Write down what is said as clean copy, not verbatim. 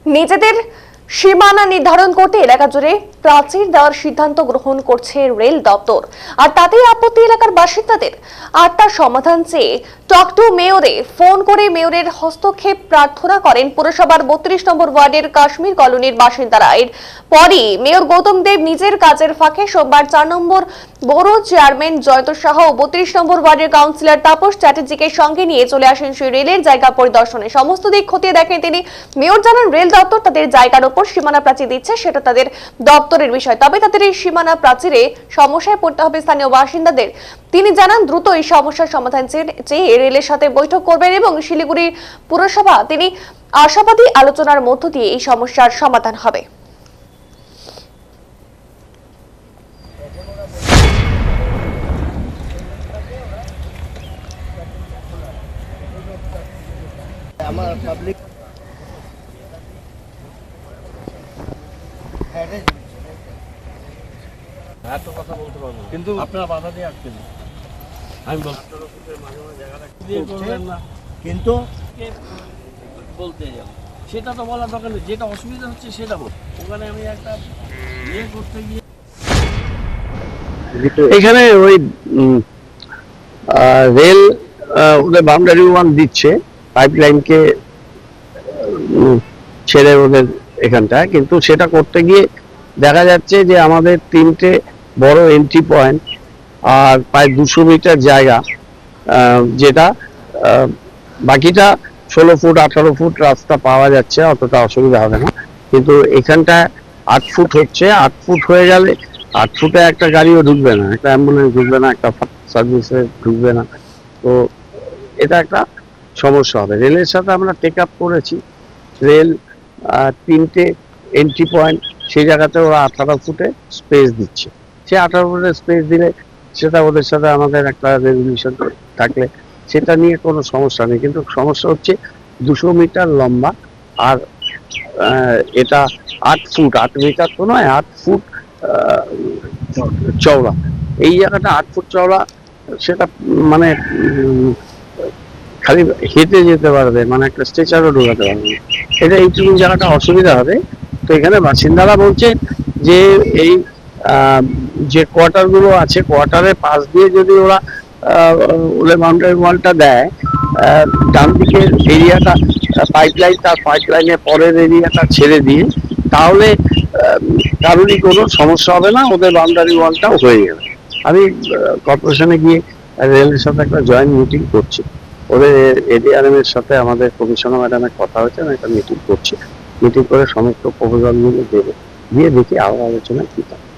নিজেদের সীমানা নির্ধারণ করতে এলাকা জুড়ে প্রাচীর দেওয়ার সিদ্ধান্ত গ্রহণ করছে রেল দপ্তর, আর তাতেই আপত্তি এলাকার বাসিন্দাদের। আর তার সমাধান চেয়ে টক টু মেয়রে ফোন করে মেয়রের হস্তক্ষেপ প্রার্থনা করেন পুরসভার 32 নম্বর ওয়ার্ডের কাশ্মীর কলোনির বাসিন্দারা। এর পরই মেয়র গৌতম দেব নিজের কাজের ফাঁকে সোমবার 4 নম্বর বড় চেয়ারম্যান জয়ন্ত সাহ ও 32 নম্বর ওয়ার্ডের কাউন্সিলর তাপস চ্যাটার্জিকে সঙ্গে নিয়ে চলে আসেন সেই রেলের জায়গা পরিদর্শনে। সমস্ত দিক খতিয়ে দেখেন তিনি। মেয়র জানান রেল দপ্তর তাদের জায়গার উপর সীমানা প্রাচীর দিচ্ছে, সেটা তাদের দপ্তরের বিষয়, তবে তাদের এই সীমানা প্রাচীরে সমস্যায় পড়তে হবে স্থানীয় বাসিন্দাদের। তিনি জানান দ্রুত এই সমস্যার সমাধান চেয়ে রেলের সাথে বৈঠক করবেন এবং শিলিগুড়ি পুরসভা তিনি আশাবাদী আলোচনার মধ্য দিয়ে এই সমস্যার সমাধান হবে। আমার পাবলিক এত কথা বলতে পারবো কিন্তু আপনারা বাধা দিয়ে আটকেন। আমি বলবেন না কিন্তু বলতে যাব, সেটা তো বলার দরকার নেই। যেটা অসুবিধা হচ্ছে সেটা বল। ওখানে আমি একটা ইয়ে করতে গিয়ে এখানে ওই রেল ওদের বাউন্ডারি ওয়ান দিচ্ছে, পাইপলাইনকে ছেড়ে ওদের এখানটা, কিন্তু সেটা করতে গিয়ে দেখা যাচ্ছে যে আমাদের 3টে বড় এন্ট্রি পয়েন্ট আর প্রায় 200 মিটার জায়গা, যেটা বাকিটা 16 ফুট 18 ফুট রাস্তা পাওয়া যাচ্ছে, অতটা অসুবিধা হবে না। কিন্তু এখানটা 8 ফুট হচ্ছে, 8 ফুট হয়ে গেলে 8 ফুটে একটা গাড়িও ঢুকবে না, একটা অ্যাম্বুলেন্স ঢুকবে না, একটা সার্ভিসে ঢুকবে না। তো এটা একটা সমস্যা হবে। রেলের সাথে আমরা টেক আপ করেছি, রেল 3টে এন্ট্রি পয়েন্ট সেই জায়গাতে ওরা 18 ফুটে স্পেস দিচ্ছে। সে 18 ফুটের স্পেস দিলে সেটা ওদের সাথে আমাদের একটা রেজলিউশন থাকলে সেটা নিয়ে কোনো সমস্যা নেই। কিন্তু সমস্যা হচ্ছে 200 মিটার লম্বা আর এটা 8 ফুট, 8 মিটার তো নয়, 8 ফুট চওড়া। এই জায়গাটা 8 ফুট চওড়া, সেটা মানে খালি হেঁটে যেতে পারবে, মানে একটা স্ট্রেচারও ঢোকাতে পারবে। এটা এইটুকু জায়গাটা অসুবিধা হবে। তো এখানে বাসিন্দারা বলছে যে এই যে কোয়ার্টারগুলো আছে, কোয়ার্টারের পাশ দিয়ে যদি ওরা ওদের বাউন্ডারি ওয়ালটা দেয়, ডান দিকের এরিয়াটা পাইপলাইন, তার পাইপলাইনের পরের এরিয়াটা ছেড়ে দিয়ে, তাহলে কারোরই কোনো সমস্যা হবে না, ওদের বাউন্ডারি ওয়ালটাও হয়ে যাবে। আমি কর্পোরেশনে গিয়ে রেলের সাথে একটা জয়েন্ট মিটিং করছি, ওদের এডিআরএম এর সাথে আমাদের কমিশনার ম্যাডামের কথা হয়েছে, আমি একটা মিটিং করছি। মিটিং করে সমস্ত প্রপোজালগুলো দেবে, দিয়ে দেখি আবার আলোচনা কি থাকে।